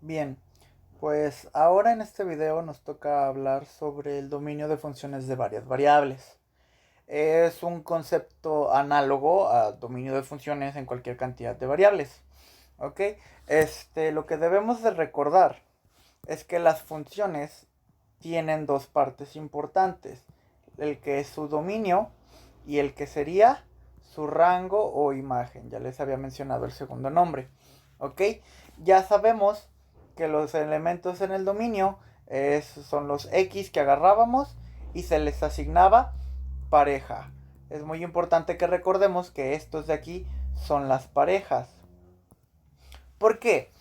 Bien, pues ahora en este video nos toca hablar sobre el dominio de funciones de varias variables. Es un concepto análogo a dominio de funciones en cualquier cantidad de variables. ¿Ok? Lo que debemos de recordar es que las funciones tienen dos partes importantes. El que es su dominio y el que sería su rango o imagen. Ya les había mencionado el segundo nombre. ¿Ok? Ya sabemos que los elementos en el dominio son los X que agarrábamos y se les asignaba pareja. Es muy importante que recordemos que estos de aquí son las parejas. ¿Por qué?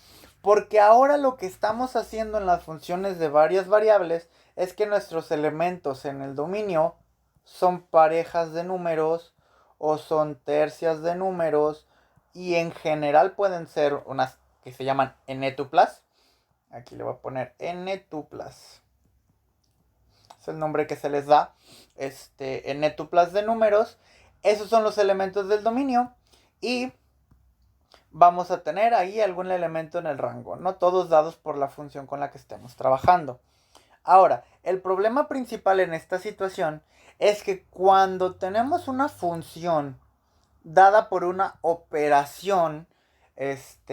Porque ahora lo que estamos haciendo en las funciones de varias variables es que nuestros elementos en el dominio son parejas de números o son tercias de números y en general pueden ser unas que se llaman n-tuplas. Aquí le voy a poner n-tuplas. Es el nombre que se les da. N-tuplas de números. Esos son los elementos del dominio y vamos a tener ahí algún elemento en el rango, no todos dados por la función con la que estemos trabajando. Ahora, el problema principal en esta situación es que cuando tenemos una función dada por una operación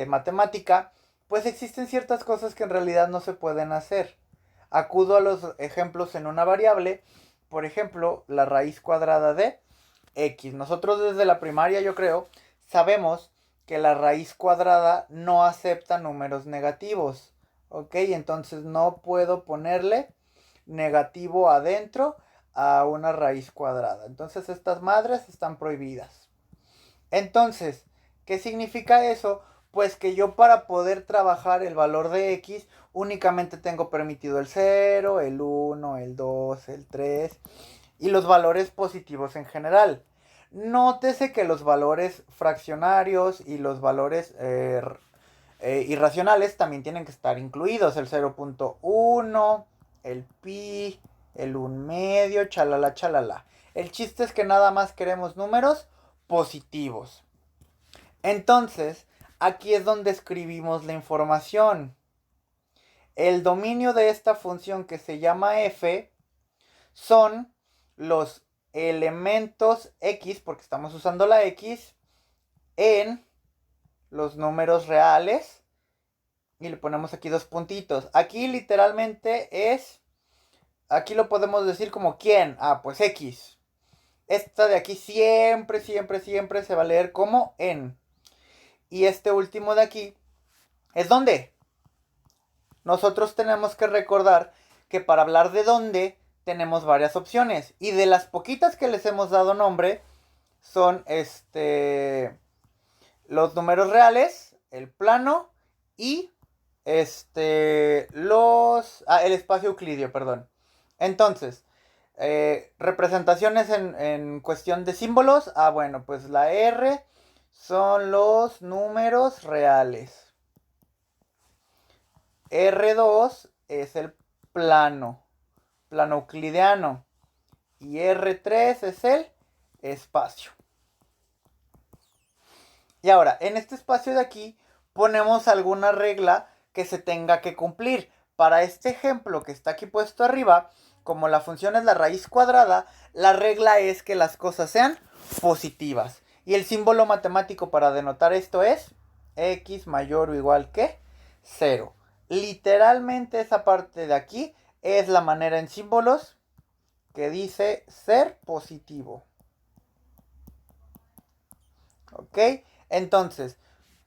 matemática, pues existen ciertas cosas que en realidad no se pueden hacer. Acudo a los ejemplos en una variable, por ejemplo, la raíz cuadrada de x. Nosotros desde la primaria, yo creo, sabemos que la raíz cuadrada no acepta números negativos. ¿Ok? Entonces no puedo ponerle negativo adentro a una raíz cuadrada. Entonces estas madres están prohibidas. Entonces, ¿qué significa eso? Pues que yo para poder trabajar el valor de x únicamente tengo permitido el 0, el 1, el 2, el 3 y los valores positivos en general. Nótese que los valores fraccionarios y los valores irracionales también tienen que estar incluidos. El 0.1, el pi, el 1 medio, chalala, chalala. El chiste es que nada más queremos números positivos. Entonces, aquí es donde escribimos la información. El dominio de esta función que se llama f son los elementos x, porque estamos usando la x, en los números reales. Y le ponemos aquí dos puntitos. Aquí literalmente es, aquí lo podemos decir como quién. Ah, pues x. Esta de aquí siempre, siempre, siempre se va a leer como en. Y este último de aquí es dónde. Nosotros tenemos que recordar que para hablar de dónde tenemos varias opciones. Y de las poquitas que les hemos dado nombre son los números reales, el plano y el espacio euclidio, perdón. Entonces, representaciones en cuestión de símbolos. Ah, bueno, pues la R son los números reales. R2 es el plano, plano euclidiano. Y R3 es el espacio. Y ahora, en este espacio de aquí, ponemos alguna regla que se tenga que cumplir. Para este ejemplo que está aquí puesto arriba, como la función es la raíz cuadrada, la regla es que las cosas sean positivas. Y el símbolo matemático para denotar esto es x mayor o igual que 0. Literalmente esa parte de aquí es la manera en símbolos que dice ser positivo. ¿Ok? Entonces,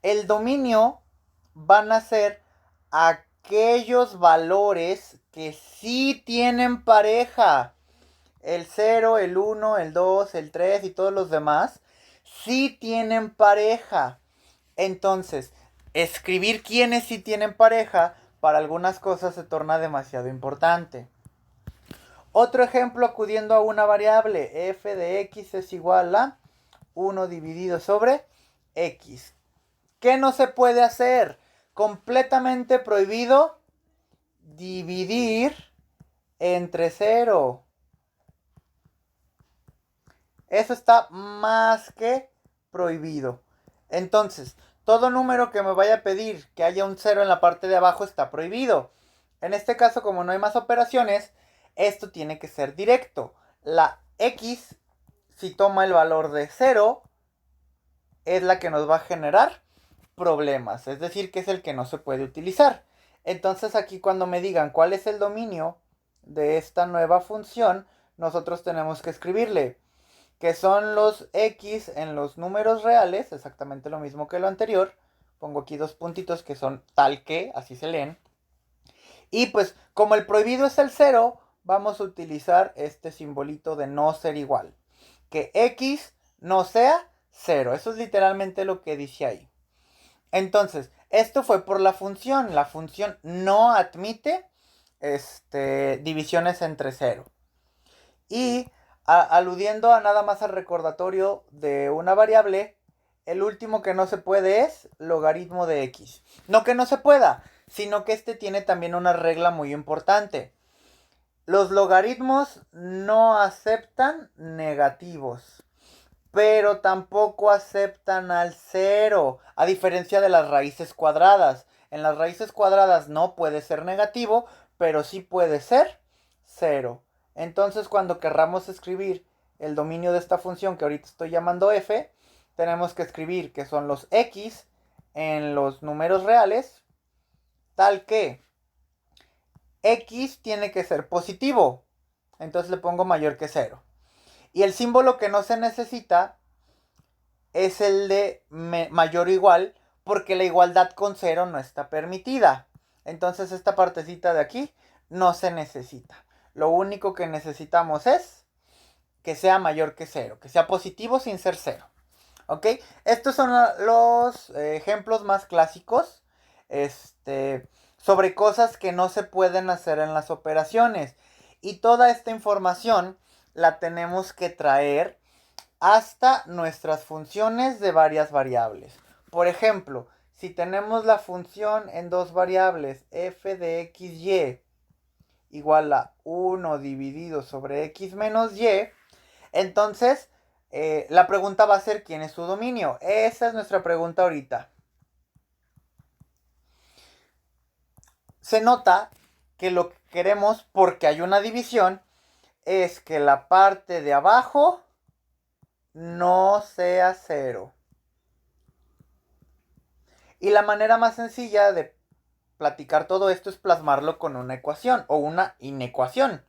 el dominio van a ser aquellos valores que sí tienen pareja. El 0, el 1, el 2, el 3 y todos los demás sí tienen pareja. Entonces, escribir quiénes sí tienen pareja para algunas cosas se torna demasiado importante. Otro ejemplo acudiendo a una variable, f de x es igual a 1 dividido sobre x. ¿Qué no se puede hacer? Completamente prohibido dividir entre 0. Eso está más que prohibido. Entonces, Todo número que me vaya a pedir que haya un 0 en la parte de abajo está prohibido. En este caso, como no hay más operaciones, esto tiene que ser directo. La x, si toma el valor de 0, es la que nos va a generar problemas. Es decir, que es el que no se puede utilizar. Entonces aquí cuando me digan cuál es el dominio de esta nueva función, nosotros tenemos que escribirle que son los x en los números reales, exactamente lo mismo que lo anterior. Pongo aquí dos puntitos que son tal que, así se leen. Y pues como el prohibido es el 0, vamos a utilizar este simbolito de no ser igual. Que x no sea 0. Eso es literalmente lo que dice ahí. Entonces, esto fue por la función. La función no admite divisiones entre 0. Y aludiendo a nada más al recordatorio de una variable, el último que no se puede es logaritmo de x. No que no se pueda, sino que este tiene también una regla muy importante. Los logaritmos no aceptan negativos, pero tampoco aceptan al 0, a diferencia de las raíces cuadradas. En las raíces cuadradas no puede ser negativo, pero sí puede ser 0. Entonces, cuando querramos escribir el dominio de esta función que ahorita estoy llamando f, tenemos que escribir que son los x en los números reales, tal que x tiene que ser positivo. Entonces le pongo mayor que 0. Y el símbolo que no se necesita es el de mayor o igual, porque la igualdad con 0 no está permitida. Entonces esta partecita de aquí no se necesita. Lo único que necesitamos es que sea mayor que 0, que sea positivo sin ser 0. ¿Ok? Estos son los ejemplos más clásicos sobre cosas que no se pueden hacer en las operaciones. Y toda esta información la tenemos que traer hasta nuestras funciones de varias variables. Por ejemplo, si tenemos la función en dos variables f de xy igual a 1 dividido sobre x menos y, entonces la pregunta va a ser ¿quién es su dominio? Esa es nuestra pregunta ahorita. Se nota que lo que queremos, porque hay una división, es que la parte de abajo no sea 0. Y la manera más sencilla de platicar todo esto es plasmarlo con una ecuación o una inecuación,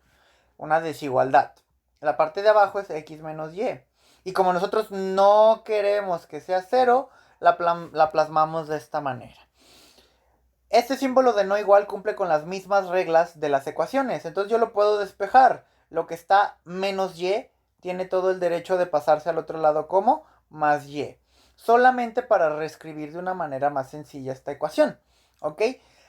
una desigualdad. La parte de abajo es x menos y. Y como nosotros no queremos que sea 0, la plasmamos de esta manera. Este símbolo de no igual cumple con las mismas reglas de las ecuaciones. Entonces yo lo puedo despejar. Lo que está menos y tiene todo el derecho de pasarse al otro lado como más y. Solamente para reescribir de una manera más sencilla esta ecuación. ¿Ok?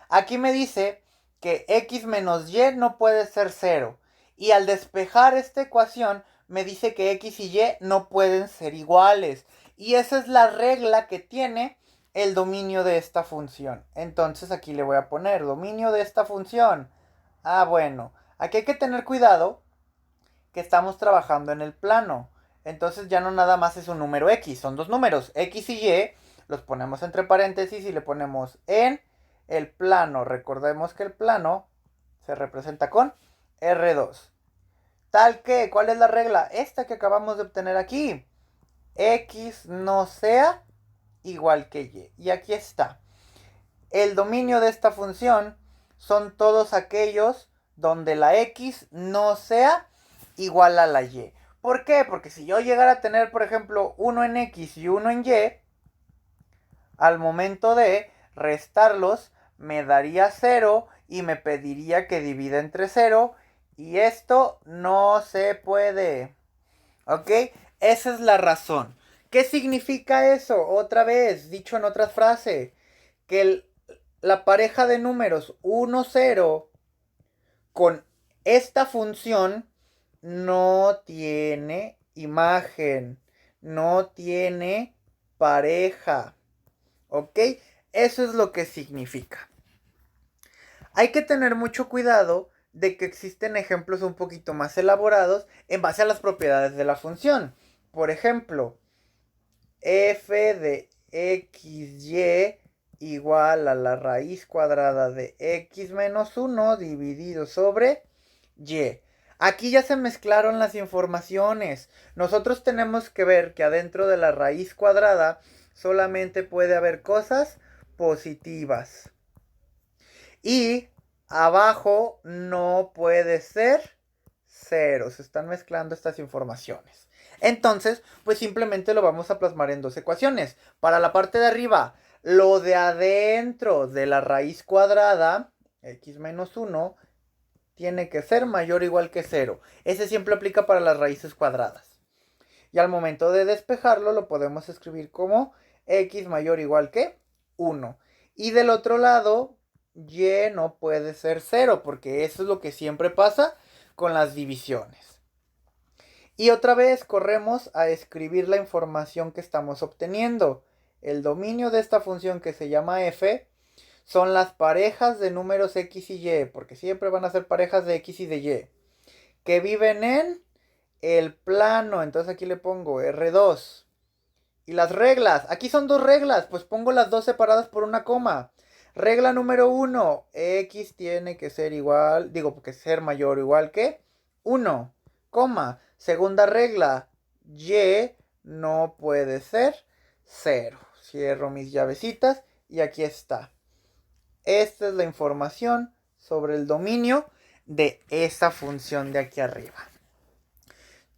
Aquí me dice que x menos y no puede ser 0. Y al despejar esta ecuación me dice que x y y no pueden ser iguales. Y esa es la regla que tiene el dominio de esta función. Entonces aquí le voy a poner dominio de esta función. Ah, bueno, aquí hay que tener cuidado que estamos trabajando en el plano. Entonces ya no nada más es un número x, son dos números, x y y, los ponemos entre paréntesis y le ponemos en el plano. Recordemos que el plano se representa con R2. Tal que, ¿cuál es la regla? Esta que acabamos de obtener aquí. X no sea igual que y. Y aquí está. El dominio de esta función son todos aquellos donde la x no sea igual a la y. ¿Por qué? Porque si yo llegara a tener, por ejemplo, 1 en x y 1 en y, al momento de restarlos me daría 0 y me pediría que divida entre 0 y esto no se puede. ¿Ok? Esa es la razón. ¿Qué significa eso? Otra vez, dicho en otra frase, que la pareja de números 1, 0 con esta función no tiene imagen, no tiene pareja. ¿Ok? Eso es lo que significa. Hay que tener mucho cuidado de que existen ejemplos un poquito más elaborados en base a las propiedades de la función. Por ejemplo, f de xy igual a la raíz cuadrada de x menos 1 dividido sobre y. Aquí ya se mezclaron las informaciones. Nosotros tenemos que ver que adentro de la raíz cuadrada solamente puede haber cosas positivas. Y abajo no puede ser 0. Se están mezclando estas informaciones. Entonces, pues simplemente lo vamos a plasmar en dos ecuaciones. Para la parte de arriba, lo de adentro de la raíz cuadrada, x menos 1, tiene que ser mayor o igual que 0. Ese siempre aplica para las raíces cuadradas. Y al momento de despejarlo, lo podemos escribir como x mayor o igual que 1. Y del otro lado, y no puede ser 0, porque eso es lo que siempre pasa con las divisiones. Y otra vez corremos a escribir la información que estamos obteniendo. El dominio de esta función que se llama f son las parejas de números x y y, porque siempre van a ser parejas de x y de y, que viven en el plano. Entonces aquí le pongo R2. Y las reglas, aquí son dos reglas, pues pongo las dos separadas por una coma. Regla número 1, x tiene que ser igual, que ser mayor o igual que 1, coma. Segunda regla, y no puede ser 0. Cierro mis llavecitas y aquí está. Esta es la información sobre el dominio de esa función de aquí arriba.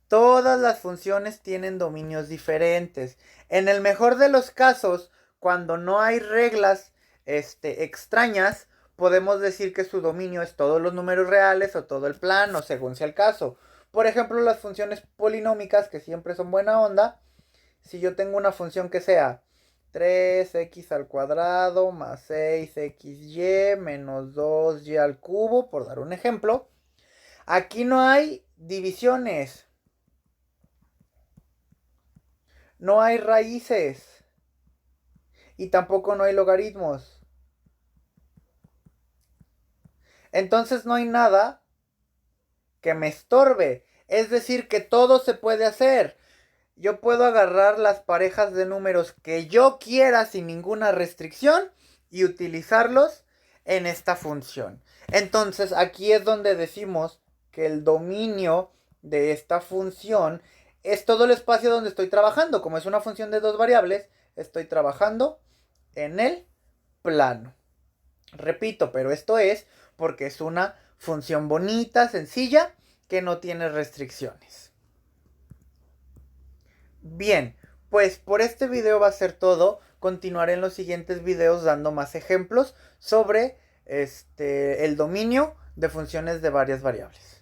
Todas las funciones tienen dominios diferentes. En el mejor de los casos, cuando no hay reglas extrañas, podemos decir que su dominio es todos los números reales o todo el plano, según sea el caso. Por ejemplo, las funciones polinómicas, que siempre son buena onda. Si yo tengo una función que sea 3x al cuadrado más 6xy menos 2y al cubo, por dar un ejemplo, aquí no hay divisiones, no hay raíces y tampoco no hay logaritmos. Entonces no hay nada que me estorbe. Es decir, que todo se puede hacer. Yo puedo agarrar las parejas de números que yo quiera sin ninguna restricción y utilizarlos en esta función. Entonces aquí es donde decimos que el dominio de esta función es todo el espacio donde estoy trabajando. Como es una función de dos variables, estoy trabajando en el plano. Repito, pero esto es porque es una función bonita, sencilla, que no tiene restricciones. Bien, pues por este video va a ser todo. Continuaré en los siguientes videos dando más ejemplos sobre el dominio de funciones de varias variables.